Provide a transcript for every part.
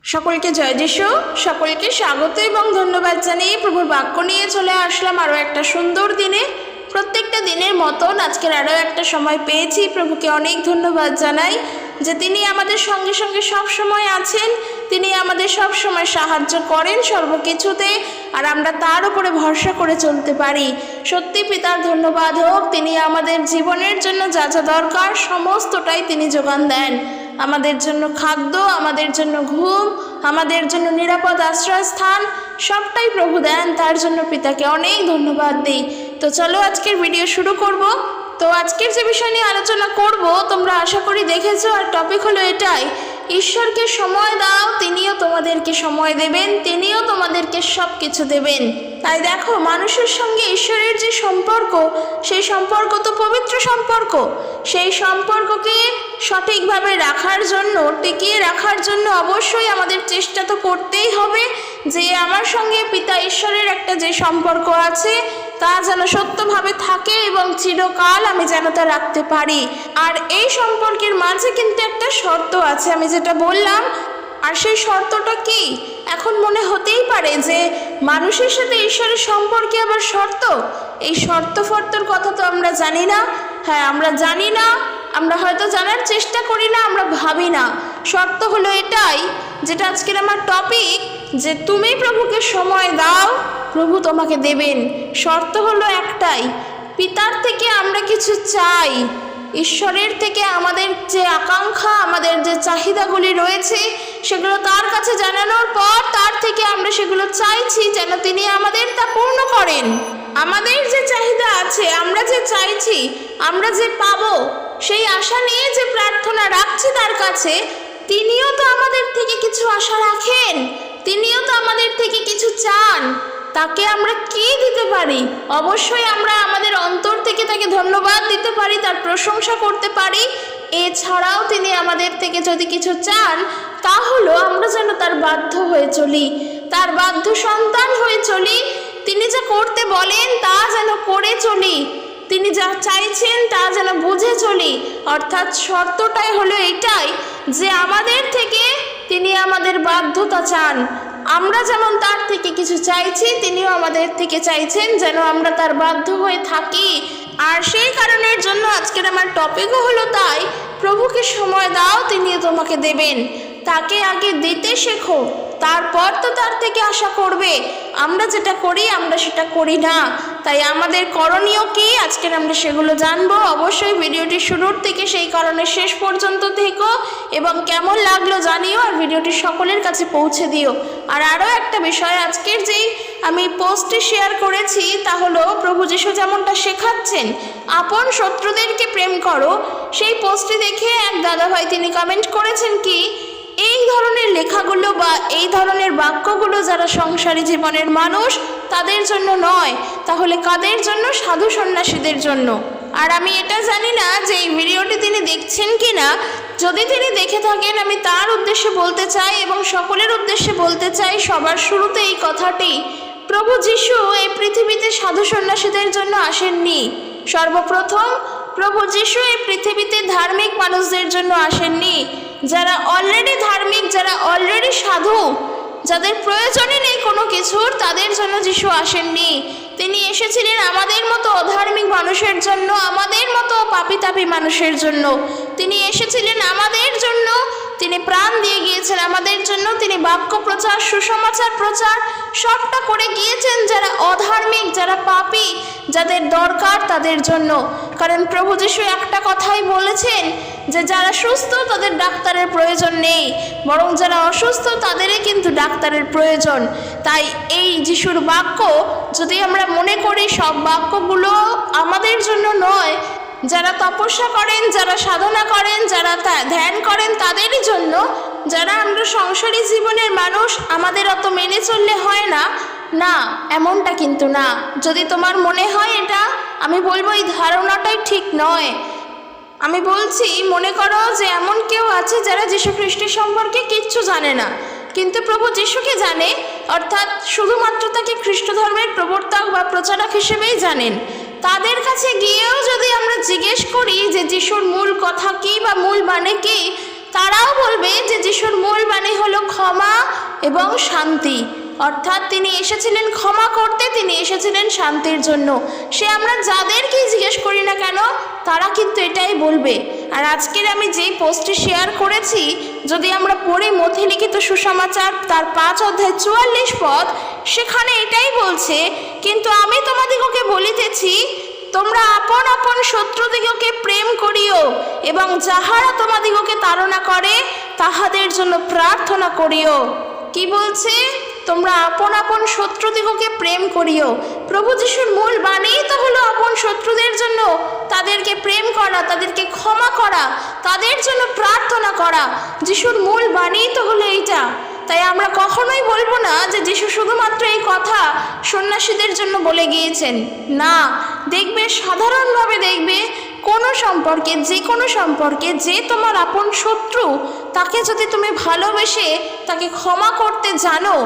সকলকে জয় যিশু, সকলকে স্বাগত এবং ধন্যবাদ জানিয়ে প্রভুর বাক্য নিয়ে চলে আসলাম আরও একটা সুন্দর দিনে। প্রত্যেকটা দিনের মতন আজকের আরও একটা সময় পেয়েছি। প্রভুকে অনেক ধন্যবাদ জানাই যে তিনি আমাদের সঙ্গে সঙ্গে সব সময় আছেন, তিনি আমাদের সব সময় সাহায্য করেন সর্বকিছুতে, আর আমরা তার উপরে ভরসা করে চলতে পারি। সত্যি পিতার ধন্যবাদ হোক, তিনি আমাদের জীবনের জন্য যা যা দরকার সমস্তটাই তিনি যোগান দেন। আমাদের জন্য খাদ্য, আমাদের জন্য ঘুম, আমাদের জন্য নিরাপদ আশ্রয়স্থান সবটাই প্রভু দেন। তার জন্য পিতাকে অনেক ধন্যবাদ দিই। তো চলো আজকের ভিডিও শুরু করব। তো আজকের যে বিষয় নিয়ে আলোচনা করব তোমরা আশা করি দেখেছো, আর টপিক হলো এটাই, ঈশ্বরকে সময় দাও, তিনিও তোমাদেরকে সময় দেবেন, তিনিও তোমাদেরকে সব কিছু দেবেন। তাই দেখো, মানুষের সঙ্গে ঈশ্বরের যে সম্পর্ক, সেই সম্পর্ক তো পবিত্র সম্পর্ক। সেই সম্পর্ককে সঠিকভাবে রাখার জন্য, টিকিয়ে রাখার জন্য অবশ্যই আমাদের চেষ্টা তো করতেই হবে যে আমার সঙ্গে পিতা ঈশ্বরের একটা যে সম্পর্ক আছে তা যেন সত্যভাবে থাকে এবং চিরকাল আমি যেন তা রাখতে পারি। আর এই সম্পর্কের মাঝে কিন্তু একটা শর্ত আছে, আমি যেটা বললাম। আর সেই শর্তটা কি? এখন মনে হতেই পারে যে মানুষের সাথে ঈশ্বরের সম্পর্কে আবার শর্ত। এই শর্ত ফর্তর কথা তো আমরা জানি না। হ্যাঁ, আমরা জানি না, আমরা হয়তো জানার চেষ্টা করি না, আমরা ভাবি না। শর্ত হলো এটাই, যেটা আজকের আমার টপিক, যে তুমি প্রভুকে সময় দাও, প্রভু তোমাকে দেবেন। শর্ত হলো একটাই, পিতার থেকে আমরা কিছু চাই, ঈশ্বরের থেকে আমাদের যে আকাঙ্ক্ষা, আমাদের যে চাহিদাগুলি রয়েছে সেগুলো তার কাছে জানানোর পর তার থেকে আমরা সেগুলো চাইছি যেন তিনি আমাদের তা পূর্ণ করেন। আমাদের যে চাহিদা আছে, আমরা যে চাইছি, আমরা যে পাবো, সেই আশা নিয়ে যে প্রার্থনা রাখছি তার কাছে, তিনিও তো আমাদের থেকে কিছু আশা রাখেন, তিনিও তো আমাদের থেকে কিছু চান। তাকে আমরা কি দিতে পারি? অবশ্যই আমরা আমাদের অন্তর থেকে তাকে ধন্যবাদ দিতে পারি, তার প্রশংসা করতে পারি। এছাড়াও তিনি আমাদের থেকে যদি কিছু চান, তা হলো আমরা যেন তার বাধ্য হয়ে চলি, তার বাধ্য সন্তান হয়ে চলি। তিনি যা করতে বলেন তা যেন করে চলি, তিনি যা চাইছেন তা যেন বুঝে চলি। অর্থাৎ শর্তটাই হলো এটাই যে আমাদের থেকে তিনি আমাদের বাধ্যতা চান। আমরা যেমন তার থেকে কিছু চাইছি, তিনিও আমাদের থেকে চাইছেন যেন আমরা তার বাধ্য হয়ে থাকি। আর সেই কারণের জন্য আজকের আমার টপিকও হলো তাই, প্রভুকে সময় দাও, তিনিও তোমাকে দেবেন। তাকে আগে দিতে শেখো, তারপর তো তার থেকে আশা করবে। আমরা যেটা করি আমরা সেটা করি না। তাই আমাদের করণীয় কি, আজকের আমরা সেগুলো জানবো। অবশ্যই ভিডিওটি শুরুর থেকে সেই কারণে শেষ পর্যন্ত থেকো, এবং কেমন লাগলো জানিও, আর ভিডিওটি সকলের কাছে পৌঁছে দিও। আর আরও একটা বিষয়, আজকের যেই আমি পোস্টটি শেয়ার করেছি তা হলো প্রভু যিশু যেমনটা শেখাচ্ছেন, আপন শত্রুদেরকে প্রেম করো, সেই পোস্টটি দেখে এক দাদাভাই তিনি কমেন্ট করেছেন কি, এই ধরনের লেখাগুলো বা এই ধরনের বাক্যগুলো যারা সংসারী জীবনের মানুষ তাদের জন্য নয়, তাহলে কাদের জন্য? সাধু সন্ন্যাসীদের জন্য। আর আমি এটা জানি না যে এই ভিডিওটি তিনি দেখছেন কি না। যদি তিনি দেখে থাকেন, আমি তার উদ্দেশ্যে বলতে চাই এবং সকলের উদ্দেশ্যে বলতে চাই সবার শুরুতে এই কথাটি, প্রভু যিশু এই পৃথিবীতে সাধু সন্ন্যাসীদের জন্য আসেননি। সর্বপ্রথম প্রভু যিশু এই পৃথিবীতে ধার্মিক মানুষদের জন্য আসেননি। যারা অলরেডি ধার্মিক, যারা অলরেডি সাধু, যাদের প্রয়োজনই নেই কোনো কিছুর, তাদের জন্য যিশু আসেননি। তিনি এসেছিলেন আমাদের মতো অধার্মিক মানুষের জন্য, আমাদের মতো পাপী মানুষের জন্য। তিনি এসেছিলেন আমাদের জন্য, তিনি প্রাণ দিয়ে গিয়েছেন আমাদের জন্য। তিনি বাক্য প্রচার, সুসমাচার প্রচার সবটা করে গিয়েছেন যারা অধার্মিক, যারা পাপী, যাদের দরকার তাদের জন্য। কারণ প্রভু যিশু একটা কথাই বলেছেন যে যারা সুস্থ তাদের ডাক্তারের প্রয়োজন নেই, বরং যারা অসুস্থ তাদেরই কিন্তু ডাক্তারের প্রয়োজন। তাই এই যিশুর বাক্য যদি আমরা মনে করি, সব বাক্যগুলো আমাদের জন্য নয়, যারা তপস্যা করেন, যারা সাধনা করেন, যারা ধ্যান করেন তাদেরই জন্য। যারা আমরা সংসারী জীবনের মানুষ, আমাদের অত মেনে চললে হয় না, না, এমনটা কিন্তু না। যদি তোমার মনে হয় এটা, আমি বলবো এই ধারণাটাই ঠিক নয়। আমি বলছি, মনে করো যে এমন কেউ আছে যারা যীশু খ্রিস্টের সম্পর্কে কিচ্ছু জানে না, কিন্তু প্রভু যিশুকে জানে, অর্থাৎ শুধুমাত্র তাকে খ্রিস্ট ধর্মের প্রবর্তক বা প্রচারক হিসেবেই জানেন। তাদের কাছে গিয়েও যদি আমরা জিজ্ঞেস করি যে যিশুর মূল কথা কী বা মূল মানে কী, তারাও বলবে যে যিশুর মূল বাণী হলো ক্ষমা এবং শান্তি। অর্থাৎ তিনি এসেছিলেন ক্ষমা করতে, তিনি এসেছিলেন শান্তির জন্য। সে আমরা যাদেরকেই জিজ্ঞেস করি না কেন তারা কিন্তু এটাই বলবে। আর আজকের আমি যেই পোস্টটি শেয়ার করেছি, যদি আমরা পড়ি মথি লিখিত সুসমাচার তার 5 অধ্যায় 44 পদ, সেখানে এটাই বলছে, কিন্তু আমি তোমাদিগকে বলিতেছি, তোমরা আপন আপন শত্রুদিগকে প্রেম করিও এবং যাহারা তোমাদিগকে তাড়না করে তাহাদের জন্য প্রার্থনা করিও। কি বলছে? তোমরা আপন আপন শত্রুদিগকে প্রেম করিও। প্রভু যিশুর মূল বাণী তো হলো আপন শত্রুদের জন্য তাদেরকে প্রেম করা, তাদেরকে ক্ষমা করা, তাদের জন্য প্রার্থনা করা। যিশুর মূল বাণী তো হলো এইটা। তাই আমরা কখনোই বলবো না যে যিশু শুধুমাত্র এই কথা সন্ন্যাসীদের জন্য বলে গিয়েছেন। না, দেখবে সাধারণভাবে দেখবে কোনো সম্পর্কে, যে কোনো সম্পর্কে যে তোমার আপন শত্রু, তাকে যদি তুমি ভালোবেসে তাকে ক্ষমা করতে জানো,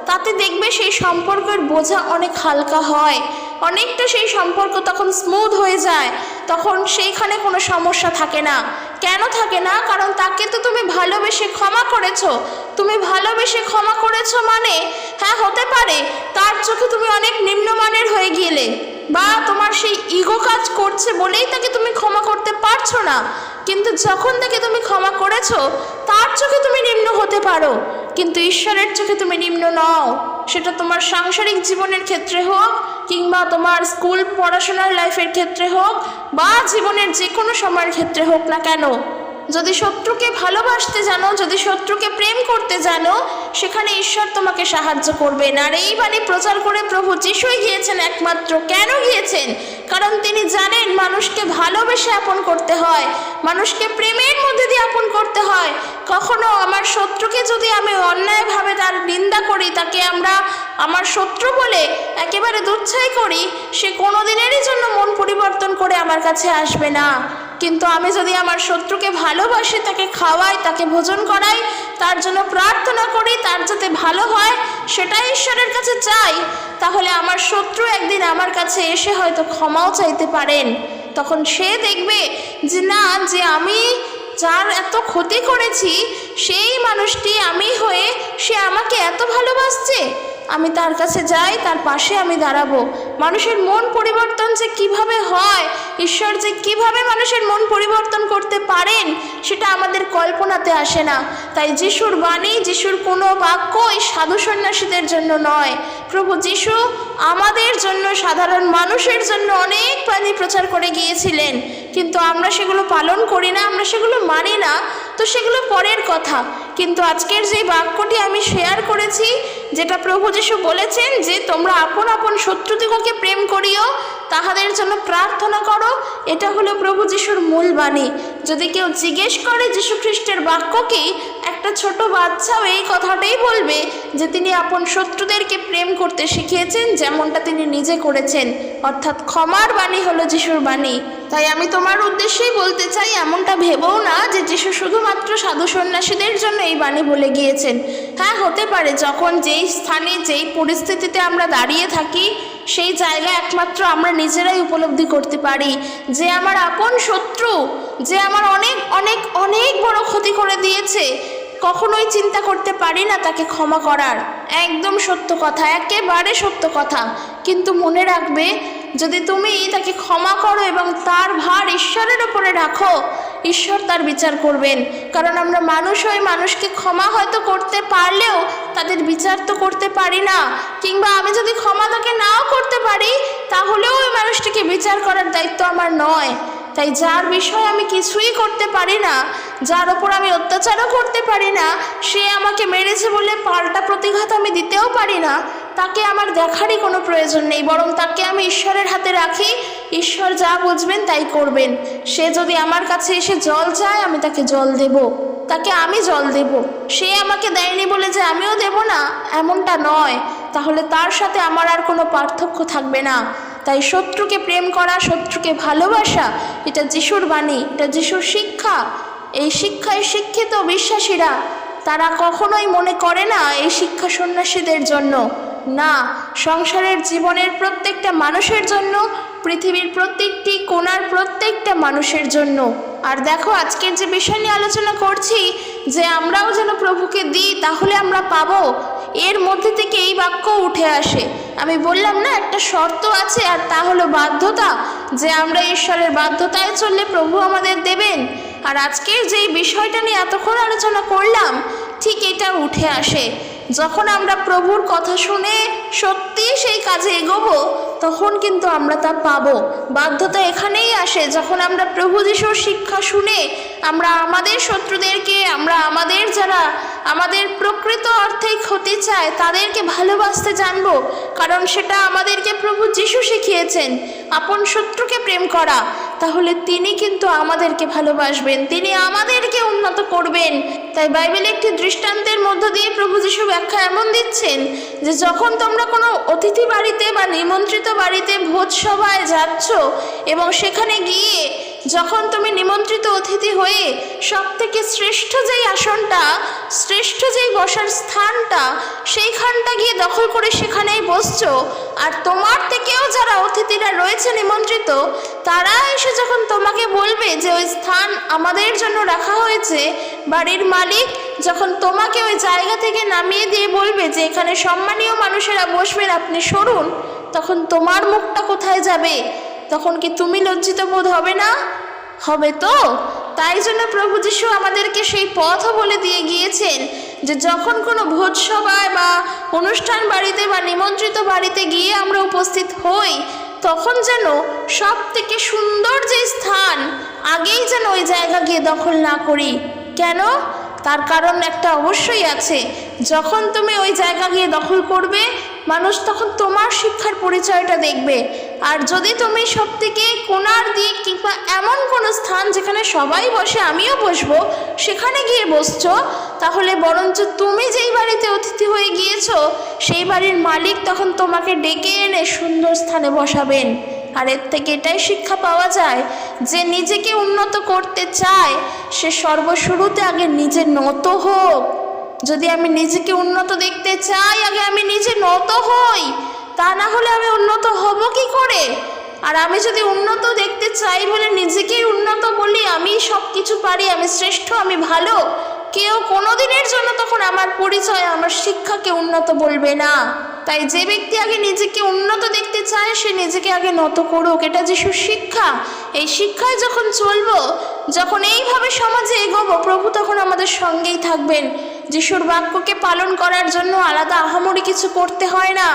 তাতে দেখবে সেই সম্পর্কের বোঝা অনেক হালকা হয়, অনেকটা সেই সম্পর্ক তখন স্মুথ হয়ে যায়, তখন সেইখানে কোনো সমস্যা থাকে না। কেন থাকে না? কারণ তাকে তো তুমি ভালোবেসে ক্ষমা করেছো। তুমি ভালোবেসে ক্ষমা করেছো মানে, হ্যাঁ হতে পারে তার চোখে তুমি অনেক নিম্নমানের হয়ে গেলে, বা তোমার সেই ইগো কাজ করছে বলেই তাকে তুমি ক্ষমা করতে পারছো না। কিন্তু যখন তাকে তুমি ক্ষমা করেছো, তার চোখে তুমি নিম্ন হতে পারো, কিন্তু ঈশ্বরের চোখে তুমি নিম্ন নও। সেটা তোমার সাংসারিক জীবনের ক্ষেত্রে হোক, কিংবা তোমার স্কুল পড়াশোনার লাইফের ক্ষেত্রে হোক, বা জীবনের যে কোনো সময়ের ক্ষেত্রে হোক না কেন, যদি শত্রুকে ভালোবাসতে জানো, যদি শত্রুকে প্রেম করতে জানো, সেখানে ঈশ্বর তোমাকে সাহায্য করবেন। আর এই বাণী প্রচার করে প্রভু যিশুই গিয়েছেন একমাত্র। কেন গিয়েছেন? কারণ তিনি জানেন মানুষকে ভালোবেসে আপন করতে হয়, মানুষকে প্রেমের মধ্যে দিয়ে আপন করতে হয়। কখনো আমার শত্রুকে যদি আমি অন্যায়ভাবে তার নিন্দা করি, তাকে আমরা আমার শত্রু বলে একেবারে দুচ্ছাই করি, সে কোনো দিনেরই জন্য মন পরিবর্তন করে আমার কাছে আসবে না। কিন্তু আমি যদি আমার শত্রুকে ভালোবাসি, তাকে খাওয়াই, তাকে ভোজন করাই, তার জন্য প্রার্থনা করি, তার যাতে ভালো হয়, সেটাই ঈশ্বরের কাছে চাই, তাহলে আমার শত্রু একদিন আমার কাছে এসে হয়তো ক্ষমাও চাইতে পারেন। তখন সে দেখবে যে না, যে আমি যার এত ক্ষতি করেছি, সেই মানুষটি আমি হয়ে সে আমাকে এত ভালোবাসছে, আমি তার কাছে যাই, তার পাশে আমি দাঁড়াবো। মানুষের মন পরিবর্তন যে কিভাবে হয়, ঈশ্বর যে কিভাবে মানুষের মন পরিবর্তন করতে পারেন, সেটা আমাদের কল্পনাতে আসে না। তাই যিশুর বাণী, যিশুর কোনো বাক্য এই সাধু সন্ন্যাসীদের জন্য নয়। প্রভু যিশু আমাদের জন্য, সাধারণ মানুষের জন্য অনেক বাণী প্রচার করে গিয়েছিলেন, কিন্তু আমরা সেগুলো পালন করি না, আমরা সেগুলো মানি না, তো সেগুলো পরের কথা। কিন্তু আজকের যে বাক্যটি আমি শেয়ার করেছি, যেটা প্রভু যিশু বলেছেন যে তোমরা আপন আপন শত্রুদিগকে প্রেম করিও, তাহাদের জন্য প্রার্থনা করো, এটা হলো প্রভু যিশুর মূল বাণী। যদি কেউ জিজ্ঞেস করে যীশু খ্রিস্টের বাক্য কি, একটা ছোট বাচ্চাও এই কথাটাই বলবে যে তিনি আপন শত্রুদেরকে প্রেম করতে শিখিয়েছেন, যেমনটা তিনি নিজে করেছেন। অর্থাৎ ক্ষমার বাণী হলো যিশুর বাণী। তাই আমি তোমার উদ্দেশ্যেই বলতে চাই, এমনটা ভেবেও না যে যিশু শুধুমাত্র সাধু সন্ন্যাসীদের জন্য এই বাণী বলে গিয়েছেন। হ্যাঁ, হতে পারে যখন যেই স্থানে, যেই পরিস্থিতিতে আমরা দাঁড়িয়ে থাকি, সেই জায়গায় একমাত্র আমরা নিজেরাই উপলব্ধি করতে পারি যে আমার আপন শত্রু, যে আমার অনেক অনেক অনেক বড় ক্ষতি করে দিয়েছে, কখনোই চিন্তা করতে পারি না তাকে ক্ষমা করার। একদম সত্য কথা, একেবারে সত্য কথা। কিন্তু মনে রাখবে, যদি তুমি তাকে ক্ষমা করো এবং তার ভার ঈশ্বরের ওপরে রাখো, ঈশ্বর তার বিচার করবেন। কারণ আমরা মানুষ হয়ে মানুষকে ক্ষমা হয়তো করতে পারলেও তাদের বিচার তো করতে পারি না, কিংবা আমি যদি ক্ষমা তাকে নাও করতে পারি, তাহলেও ওই মানুষটিকে বিচার করার দায়িত্ব আমার নয়। তাই যার বিষয়ে আমি কিছুই করতে পারি না, যার ওপর আমি অত্যাচারও করতে পারি না, সে আমাকে মেরেছে বলে পাল্টা প্রতিঘাত আমি দিতেও পারি না, তাকে আমার দেখারই কোনো প্রয়োজন নেই। বরং তাকে আমি ঈশ্বরের হাতে রাখি, ঈশ্বর যা বুঝবেন তাই করবেন। সে যদি আমার কাছে এসে জল চায়, আমি তাকে জল দেব, তাকে আমি জল দেব। সে আমাকে দেয়নি বলে যে আমিও দেব না, এমনটা নয়। তাহলে তার সাথে আমার আর কোনো পার্থক্য থাকবে না। তাই শত্রুকে প্রেম করা, শত্রুকে ভালোবাসা, এটা যিশুর বাণী, এটা যিশুর শিক্ষা। এই শিক্ষায় শিক্ষিত বিশ্বাসীরা তারা কখনোই মনে করে না এই শিক্ষা সন্ন্যাসীদের জন্য। না, সংসারের জীবনের প্রত্যেকটা মানুষের জন্য পৃথিবীর প্রত্যেকটি কোণার প্রত্যেকটা মানুষের জন্য। আর দেখো, আজকের যে বিষয় নিয়ে আলোচনা করছি, যে আমরাও যেন প্রভুকে দিই, তাহলে আমরা পাবো, এর মধ্যে থেকে এই বাক্য উঠে আসে। আমি বললাম না, একটা শর্ত আছে, আর তা হলো বাধ্যতা, যে আমরা ঈশ্বরের বাধ্যতায় চললে প্রভু আমাদের দেবেন। আর আজকের যেই বিষয়টা নিয়ে এতক্ষণ আলোচনা করলাম, ঠিক এটা উঠে আসে। যখন আমরা প্রভুর কথা শুনে সত্যি সেই কাজে এগোবো, তখন কিন্তু আমরা তা পাবো। বাধ্যতা এখানেই আসে, যখন আমরা প্রভু যিশুর শিক্ষা শুনে আমরা আমাদের শত্রুদেরকে, আমরা আমাদের যারা আমাদের প্রকৃত অর্থেই ক্ষতি চায় তাদেরকে ভালোবাসতে জানবো। কারণ সেটা আমাদেরকে প্রভু যিশু শিখিয়েছেন, আপন শত্রুকে প্রেম করা। তাহলে তিনি কিন্তু আমাদেরকে ভালোবাসবেন, তিনি আমাদেরকে উন্নত করবেন। তাই বাইবেলে একটি দৃষ্টান্তের মধ্য দিয়ে প্রভু যিশু ব্যাখ্যা এমন দিচ্ছেন যে যখন তোমরা কোনো অতিথি বাড়িতে বা নিমন্ত্রিত বাড়িতে ভোজ সভায় যাচ্ছ, এবং সেখানে গিয়ে যখন তুমি নিমন্ত্রিত অতিথি হয়ে সব থেকে শ্রেষ্ঠ যেই আসনটা, শ্রেষ্ঠ যেই বসার স্থানটা, সেইখানটা গিয়ে দখল করে সেখানেই বসছো, আর তোমার থেকেও যারা অতিথিরা রয়েছে নিমন্ত্রিত, তারা এসে যখন তোমাকে বলবে যে ওই স্থান আমাদের জন্য রাখা হয়েছে, বাড়ির মালিক যখন তোমাকে ওই জায়গা থেকে নামিয়ে দিয়ে বলবে যে এখানে সম্মানীয় মানুষেরা বসবেন, আপনি সরুন, তখন তোমার মুখটা কোথায় যাবে? তখন কি তুমি লজ্জিত বোধ হবে না? হবে তো। তাই জন্য প্রভু যিশু আমাদেরকে সেই পথও বলে দিয়ে গিয়েছেন যে যখন কোনো ভোজ সভায় বা অনুষ্ঠান বাড়িতে বা নিমন্ত্রিত বাড়িতে গিয়ে আমরা উপস্থিত হই, তখন যেন সব থেকে সুন্দর যে স্থান, আগেই যেন ওই জায়গা গিয়ে দখল না করি। কেন? তার কারণ একটা অবশ্যই আছে। যখন তুমি ওই জায়গা গিয়ে দখল করবে, মানুষ তখন তোমার শিক্ষার পরিচয়টা দেখবে। আর যদি তুমি সব থেকে কোণার দিক কিংবা এমন কোনো স্থান যেখানে সবাই বসে, আমিও বসবো, সেখানে গিয়ে বসছো, তাহলে বরঞ্চ তুমি যেই বাড়িতে অতিথি হয়ে গিয়েছো, সেই বাড়ির মালিক তখন তোমাকে ডেকে এনে সুন্দর স্থানে বসাবেন। আর এর থেকে এটাই শিক্ষা পাওয়া যায় যে নিজেকে উন্নত করতে চায়, সে সর্বশুরুতে আগে নিজে নত হোক। যদি আমি নিজেকে উন্নত দেখতে চাই, আগে আমি নিজে নত হই, তা না হলে আমি উন্নত হব কি করে? আর আমি যদি উন্নত দেখতে চাই বলে নিজেকেই উন্নত বলি, আমি সব কিছু পারি, আমি শ্রেষ্ঠ, আমি ভালো, কেউ কোনোদিনের জন্য তখন আমার পরিচয়, আমার শিক্ষাকে উন্নত বলবে না। তাই যে ব্যক্তি আগে নিজেকে উন্নত দেখতে চায়, সে নিজেকে আগে নত করুক। এটা যিশুর শিক্ষা। এই শিক্ষায় যখন চলবো, যখন এইভাবে সমাজে এগোবো, প্রভু তখন আমাদের সঙ্গেই থাকবেন। যিশুর বাক্যকে পালন করার জন্য আলাদা আহামরি কিছু করতে হয় না।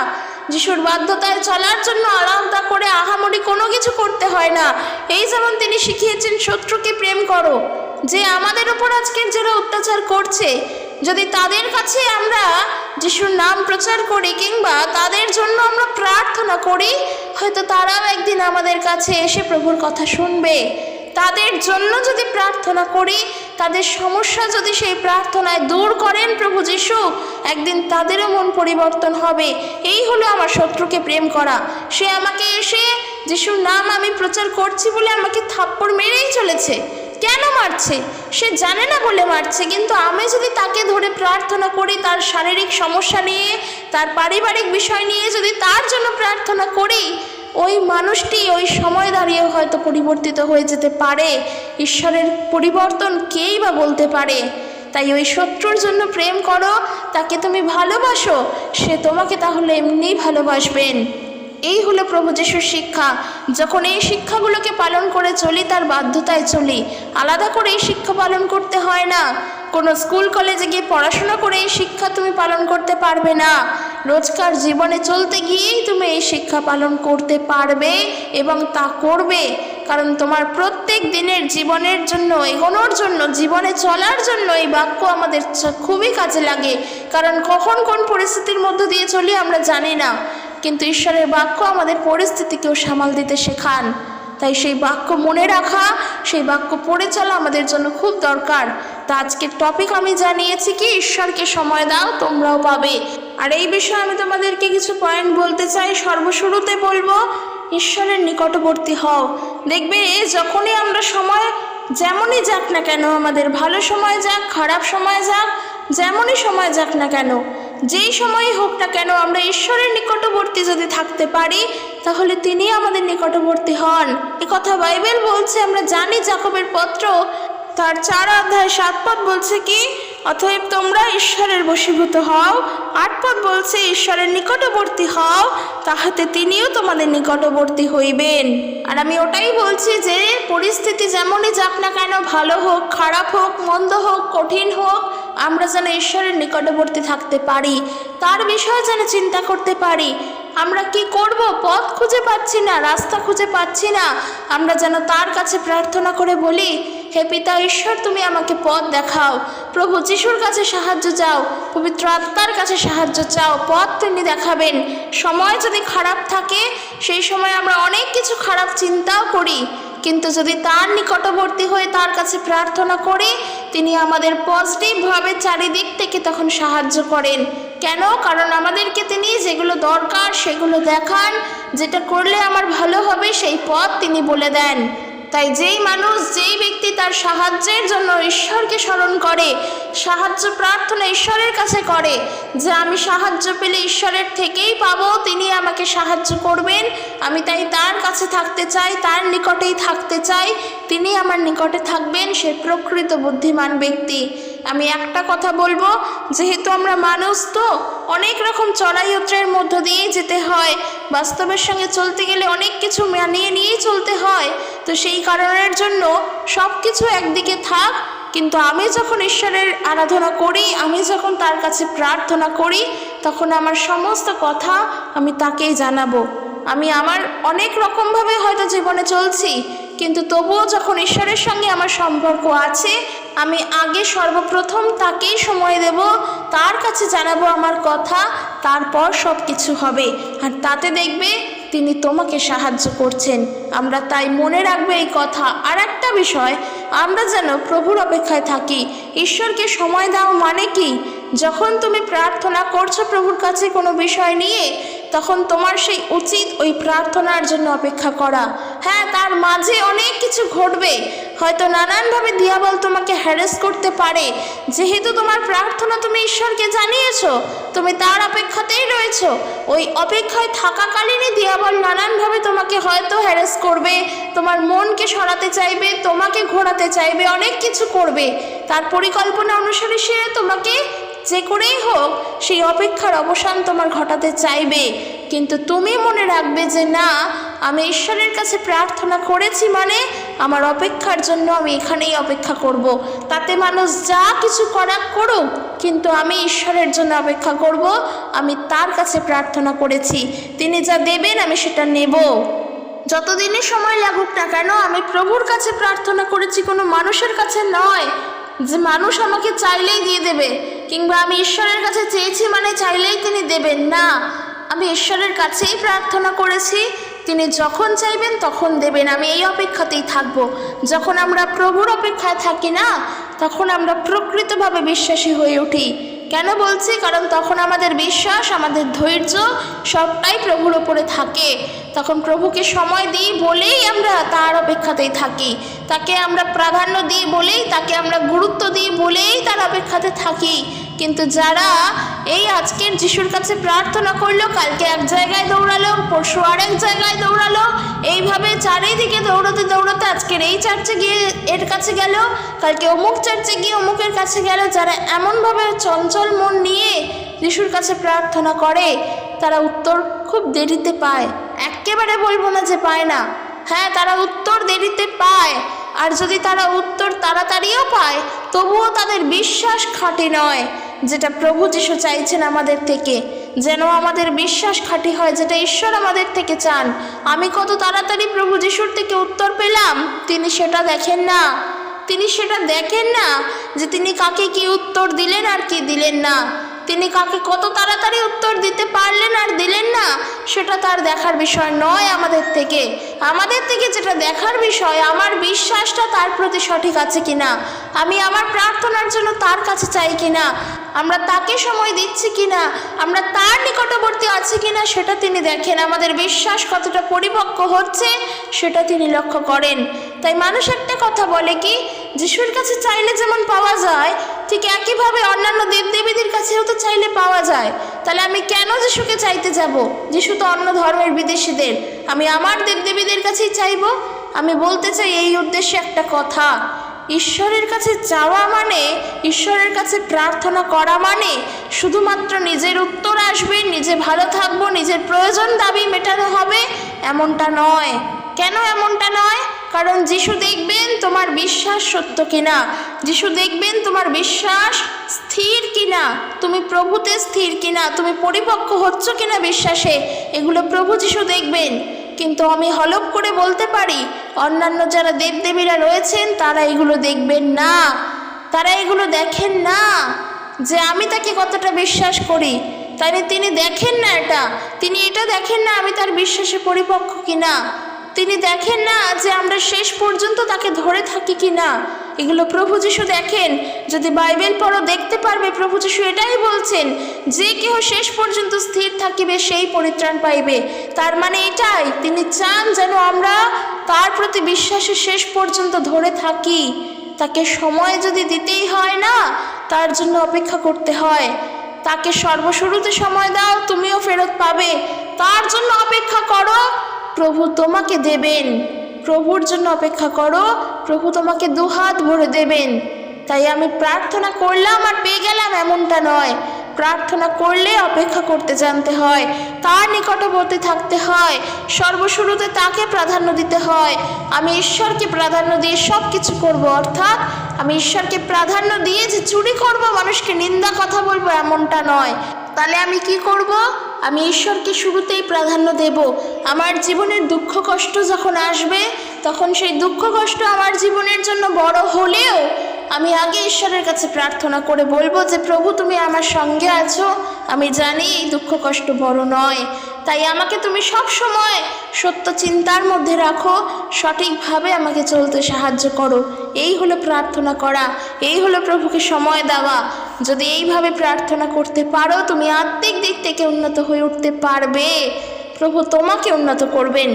যিশুর বাধ্যতায় চলার জন্য আলাদা করে আহামরি কোনো কিছু করতে হয় না। এই যেমন তিনি শিখিয়েছেন, শত্রুকে প্রেম করো। যে আমাদের উপর আজকের যারা অত্যাচার করছে, যদি তাদের কাছে আমরা যিশুর নাম প্রচার করি কিংবা তাদের জন্য আমরা প্রার্থনা করি, হয়তো তারাও একদিন আমাদের কাছে এসে প্রভুর কথা শুনবে। তাদের জন্য যদি প্রার্থনা করি, তাদের সমস্যা যদি সেই প্রার্থনায় দূর করেন প্রভু যিশু, একদিন তাদেরও মন পরিবর্তন হবে। এই হলো আমার শত্রুকে প্রেম করা। সে আমাকে এসে যিশুর নাম আমি প্রচার করছি বলে আমাকে থাপ্পড় মেরেই চলেছে। কেন মারছে? সে জানে না বলে মারছে। কিন্তু আমি যদি তাকে ধরে প্রার্থনা করি, তার শারীরিক সমস্যা নিয়ে, তার পারিবারিক বিষয় নিয়ে যদি তার জন্য প্রার্থনা করি, ওই মানুষটি ওই সময় দাঁড়িয়ে হয়তো পরিবর্তিত হয়ে যেতে পারে। ঈশ্বরের পরিবর্তন কেই বা বলতে পারে? তাই ওই শত্রুর জন্য প্রেম করো, তাকে তুমি ভালোবাসো, সে তোমাকে তাহলে এমনিই ভালোবাসবেন। এই হলো প্রভু যিশুর শিক্ষা। যখন এই শিক্ষাগুলোকে পালন করে চলি, তার বাধ্যতায় চলি। আলাদা করে এই শিক্ষা পালন করতে হয় না। কোনো স্কুল কলেজে গিয়ে পড়াশোনা করে এই শিক্ষা তুমি পালন করতে পারবে না। রোজকার জীবনে চলতে গিয়েই তুমি এই শিক্ষা পালন করতে পারবে এবং তা করবে। কারণ তোমার প্রত্যেক দিনের জীবনের জন্য, এগোনোর জন্য, জীবনে চলার জন্য এই বাক্য আমাদের খুবই কাজে লাগে। কারণ কখন কোন পরিস্থিতির মধ্য দিয়ে চলি আমরা জানি না, কিন্তু ঈশ্বরের বাক্য আমাদের পরিস্থিতিকেও সামাল দিতে শেখান। তাই সেই বাক্য মনে রাখা, সেই বাক্য পড়ে চলা আমাদের জন্য খুব দরকার। তা আজকের টপিক আমি জানিয়েছি কি, ঈশ্বরকে সময় দাও, তোমরাও পাবে। আর এই বিষয়ে আমি তোমাদেরকে কিছু পয়েন্ট বলতে চাই। সর্বশুরুতে বলবো, ঈশ্বরের নিকটবর্তী হও। দেখবে যখনই আমরা সময় যেমনই যাক না কেন, আমাদের ভালো সময় যাক, খারাপ সময় যাক, যেমনই সময় যাক না কেন, যেই সময়ই হোক না কেন আমরা ঈশ্বরের নিকটবর্তী যদি থাকতে পারি তাহলে তিনি আমাদের নিকটবর্তী হন। কথা বাইবেল বলছে, আমরা জানি যাকবের পত্র তার 4 অধ্যায় 7 পদ বলছে কি, অতএব তোমরা ঈশ্বরের বশীভূত হও। 8 পদ বলছে ঈশ্বরের নিকটবর্তী হও, তাহাতে তিনিও তোমাদের নিকটবর্তী হইবেন। আর আমি ওটাই বলছি যে পরিস্থিতি যেমনই যাক না কেন, ভালো হোক, খারাপ হোক, মন্দ হোক, কঠিন হোক, আমরা যেন ঈশ্বরের নিকটবর্তী থাকতে পারি, তার বিষয়ে যেন চিন্তা করতে পারি। আমরা কি করব, পথ খুঁজে পাচ্ছি না, রাস্তা খুঁজে পাচ্ছি না, আমরা যেন তার কাছে প্রার্থনা করে বলি, হে পিতা ঈশ্বর, তুমি আমাকে পথ দেখাও। প্রভু যিশুর কাছে সাহায্য চাও, পবিত্র আত্মার কাছে সাহায্য চাও, পথ তিনি দেখাবেন। সময় যদি খারাপ থাকে সেই সময় আমরা অনেক কিছু খারাপ চিন্তাও করি, কিন্তু যদি তার নিকটবর্তী হয়ে তার কাছে প্রার্থনা করি, তিনি আমাদের পজিটিভভাবে চারিদিক থেকে তখন সাহায্য করেন। কেন? কারণ আমাদেরকে তিনি যেগুলো দরকার সেগুলো দেখান, যেটা করলে আমার ভালো হবে সেই পথ তিনি বলে দেন। তাই যেই মানুষ, যেই ব্যক্তি তার সাহায্যের জন্য ঈশ্বরকে স্মরণ করে, সাহায্য প্রার্থনা ঈশ্বরের কাছে করে যে আমি সাহায্য পেলে ঈশ্বরের থেকেই পাবো, তিনি আমাকে সাহায্য করবেন, আমি তাই তার কাছে থাকতে চাই, তার নিকটেই থাকতে চাই, তিনি আমার নিকটে থাকবেন, সে প্রকৃত বুদ্ধিমান ব্যক্তি। আমি একটা কথা বলবো, যেহেতু আমরা মানুষ, তো অনেক রকম চড়াই উতরাইয়ের মধ্য দিয়েই যেতে হয়, বাস্তবের সঙ্গে চলতে গেলে অনেক কিছু মানিয়ে নিয়েই চলতে হয়। তো সেই কারণের জন্য সব কিছু একদিকে থাক, কিন্তু আমি যখন ঈশ্বরের আরাধনা করি, আমি যখন তার কাছে প্রার্থনা করি, তখন আমার সমস্ত কথা আমি তাকেই জানাবো। আমি আমার অনেক রকমভাবে হয়তো জীবনে চলছি, কিন্তু তবুও যখন ঈশ্বরের সঙ্গে আমার সম্পর্ক আছে, আমি আগে সর্বপ্রথম তাকেই সময় দেব, তার কাছে জানাবো আমার কথা, তারপর সব কিছু হবে। আর তাতে দেখবে তিনি তোমাকে সাহায্য করছেন। আমরা তাই মনে রাখবো এই কথা। আর একটা বিষয়, আমরা যেন প্রভুর অপেক্ষায় থাকি। ঈশ্বরকে সময় দাও মানে কি? যখন তুমি প্রার্থনা করছো প্রভুর কাছে কোনো বিষয় নিয়ে, তখন তোমার সেই উচিত ওই প্রার্থনার জন্য অপেক্ষা করা। হ্যাঁ, তার মাঝে অনেক কিছু ঘটবে, হয়তো নানানভাবে দিয়াবল তোমাকে হ্যারাস করতে পারে। যেহেতু তোমার প্রার্থনা তুমি ঈশ্বরকে জানিয়েছো, তুমি তার অপেক্ষাতেই রয়েছো, ওই অপেক্ষায় থাকাকালীনই দিয়াবল নানানভাবে তোমাকে হয়তো হ্যারাস করবে, তোমার মনকে সরাতে চাইবে, তোমাকে ঘোরাতে চাইবে, অনেক কিছু করবে। তার পরিকল্পনা অনুসারে সে তোমাকে যে করেই হোক সেই অপেক্ষার অবসান তোমার ঘটাতে চাইবে। কিন্তু তুমি মনে রাখবে যে না, আমি ঈশ্বরের কাছে প্রার্থনা করেছি মানে আমার অপেক্ষার জন্য আমি এখানেই অপেক্ষা করব। তাতে মানুষ যা কিছু করা করুক, কিন্তু আমি ঈশ্বরের জন্য অপেক্ষা করব। আমি তার কাছে প্রার্থনা করেছি, তিনি যা দেবেন আমি সেটা নেব। যতদিনই সময় লাগুক না কেন আমি প্রভুর কাছে প্রার্থনা করেছি, কোনো মানুষের কাছে নয় যে মানুষ আমাকে চাইলেই দিয়ে দেবে, কিংবা আমি ঈশ্বরের কাছে চেয়েছি মানে চাইলেই তিনি দেবেন না। আমি ঈশ্বরের কাছেই প্রার্থনা করেছি, তিনি যখন চাইবেন তখন দেবেন, আমি এই অপেক্ষাতেই থাকব। যখন আমরা প্রভুর অপেক্ষায় থাকি না, তখন আমরা প্রকৃতভাবে বিশ্বাসী হয়ে উঠি। কেন বলছি? কারণ তখন আমাদের বিশ্বাস, আমাদের ধৈর্য সবটাই প্রভুর ওপরে থাকে। তখন প্রভুকে সময় দিই বলেই আমরা তার অপেক্ষাতেই থাকি, তাকে আমরা প্রাধান্য দিই বলেই, তাকে আমরা গুরুত্ব দিই বলেই তার অপেক্ষাতে থাকি। কিন্তু যারা এই আজকের যিশুর কাছে প্রার্থনা করলো, কালকে এক জায়গায় দৌড়ালো, পরশু আরেক জায়গায় দৌড়ালো, এইভাবে চারিদিকে দৌড়াতে দৌড়াতে আজকের এই চার্চে গিয়ে এর কাছে গেল, কালকে অমুক চার্চে গিয়ে অমুকের কাছে গেল, যারা এমনভাবে চঞ্চল মন নিয়ে যিশুর কাছে প্রার্থনা করে, তারা উত্তর খুব দেরিতে পায়। একেবারে বলবো না যে পায় না, হ্যাঁ তারা উত্তর দেরিতে পায়। আর যদি তারা উত্তর তাড়াতাড়িও পায়, তবুও তাদের বিশ্বাস খাঁটি নয়। যেটা প্রভু যিশু চাইছেন আমাদের থেকে, যেন আমাদের বিশ্বাস খাঁটি হয়, যেটা ঈশ্বর আমাদের থেকে চান। আমি কত তাড়াতাড়ি প্রভু যিশুর থেকে উত্তর পেলাম, তিনি সেটা দেখেন না। তিনি সেটা দেখেন না যে তিনি কাকে কি উত্তর দিলেন আর কি দিলেন না, তিনি কাকে কত তাড়াতাড়ি উত্তর দিতে পারলেন আর দিলেন না, সেটা তার দেখার বিষয় নয়। আমাদের থেকে যেটা দেখার বিষয়, আমার বিশ্বাসটা তার প্রতি সঠিক আছে কিনা, আমি আমার প্রার্থনার জন্য তার কাছে চাই কিনা, আমরা তাকে সময় দিচ্ছি কিনা, আমরা তার নিকটবর্তী আছি কিনা, সেটা তিনি দেখেন। আমাদের বিশ্বাস কতটা পরিপক্ক হচ্ছে সেটা তিনি লক্ষ্য করেন। তাই মানুষ একটা কথা বলে কি, যিশুর কাছে চাইলে যেমন পাওয়া যায়, ঠিক একইভাবে অন্যান্য দেবদেবীদের কাছেও তো চাইলে পাওয়া যায়। তাহলে আমি কেন যিশুকে চাইতে যাব? যিশু তো অন্য ধর্মের বিদেশিদের, আমি আমার দেবদেবীদের কাছেই চাইব। আমি বলতে চাই এই উদ্দেশ্যে একটা কথা, ঈশ্বরের কাছে চাওয়া মানে, ঈশ্বরের কাছে প্রার্থনা করা মানে শুধুমাত্র নিজের উত্তর আসবে, নিজে ভালো থাকবো, নিজের প্রয়োজন দাবি মেটানো হবে, এমনটা নয়। কেন এমনটা নয়? কারণ যিশু দেখবেন তোমার বিশ্বাস সত্য কিনা, যিশু দেখবেন তোমার বিশ্বাস স্থির কিনা, তুমি প্রভুতে স্থির কিনা, তুমি পরিপক্ক হচ্ছ কিনা বিশ্বাসে, এগুলো প্রভু যিশু দেখবেন। কিন্তু আমি হলফ করে বলতে পারি অন্যান্য যারা দেবদেবীরা রয়েছেন তারা এগুলো দেখবেন না, তারা এগুলো দেখেন না যে আমি তাকে কতটা বিশ্বাস করি। তাই তিনি দেখেন না এটা, তিনি এটা দেখেন না আমি তার বিশ্বাসে পরিপক্ক কিনা, তিনি দেখেন না যে আমরা শেষ পর্যন্ত তাকে ধরে থাকি কিনা। এগুলো প্রভু যিশু দেখেন। যদি বাইবেল পড়ো দেখতে পারবে প্রভু যিশু এটাই বলছেন, যে কেহ শেষ পর্যন্ত স্থির থাকিবে সেই পরিত্রাণ পাইবে। তার মানে এটাই, তিনি চান যেন আমরা তার প্রতি বিশ্বাসে শেষ পর্যন্ত ধরে থাকি। তাকে সময় যদি দিতেই হয় না, তার জন্য অপেক্ষা করতে হয়। তাকে সর্বশুরুতে সময় দাও, তুমিও ফেরত পাবে। তার জন্য অপেক্ষা করো, প্রভু তোমাকে দেবেন। প্রভুর জন্য অপেক্ষা করো, প্রভু তোমাকে দুহাত ভরে দেবেন। তাই আমি প্রার্থনা করলাম আর পেয়ে গেলাম এমনটা নয়। প্রার্থনা করলে অপেক্ষা করতে জানতে হয়, তার নিকটবর্তী থাকতে হয়, সর্বশুরুতে তাকে প্রাধান্য দিতে হয়। আমি ঈশ্বরকে প্রাধান্য দিয়ে সব কিছু করবো, অর্থাৎ আমি ঈশ্বরকে প্রাধান্য দিয়ে যে চুরি করব, মানুষকে নিন্দা কথা বলবো, এমনটা নয়। তাহলে আমি কি করব? আমি ঈশ্বরকে শুরুতেই প্রাধান্য দেব। আমার জীবনের দুঃখ কষ্ট যখন আসবে, তখন সেই দুঃখ কষ্ট আমার জীবনের জন্য বড় হলেও আমি আগে ঈশ্বরের কাছে প্রার্থনা করে বলবো যে প্রভু তুমি আমার সঙ্গে আছো, আমি জানি এই দুঃখ কষ্ট বড় নয়, তাই আমাকে তুমি সব সময় সত্য চিন্তার মধ্যে রাখো, সঠিকভাবে আমাকে চলতে সাহায্য করো। এই হলো প্রার্থনা করা, এই হলো প্রভুকে সময় দেওয়া। যদি এইভাবে প্রার্থনা করতে পারো, তুমি আত্মিক দিক থেকে উন্নত হয়ে উঠতে পারবে, প্রভু তোমাকে উন্নত করবেন।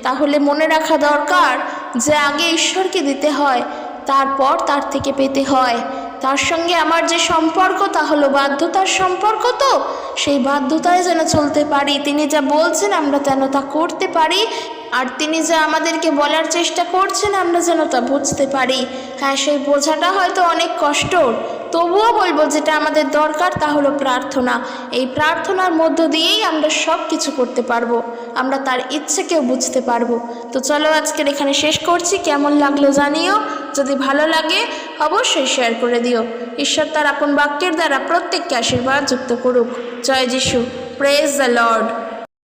তাহলে মনে রাখা দরকার যে আগে ঈশ্বরকে দিতে হয়, তারপর তার থেকে পেতে হয়। তার সঙ্গে আমার যে সম্পর্ক, তা হলো বাধ্যতার সম্পর্ক। তো সেই বাধ্যতায় যেন চলতে পারি, তিনি যা বলছেন আমরা যেন তা করতে পারি, আর তিনি যা আমাদেরকে বলার চেষ্টা করছেন আমরা যেন তা বুঝতে পারি। হ্যাঁ, সেই বোঝাটা হয়তো অনেক কষ্টর, তবুও বলবো যেটা আমাদের দরকার তা হলো প্রার্থনা। এই প্রার্থনার মধ্য দিয়েই আমরা সব কিছু করতে পারবো, আমরা তার ইচ্ছেকেও বুঝতে পারবো। তো চলো আজকের এখানে শেষ করছি। কেমন লাগলো জানিও, যদি ভালো লাগে অবশ্যই শেয়ার করে দিও। ঈশ্বর তার আপন বাক্যের দ্বারা প্রত্যেককে আশীর্বাদ যুক্ত করুক। জয় যিশু, প্রেজ দ্য লর্ড।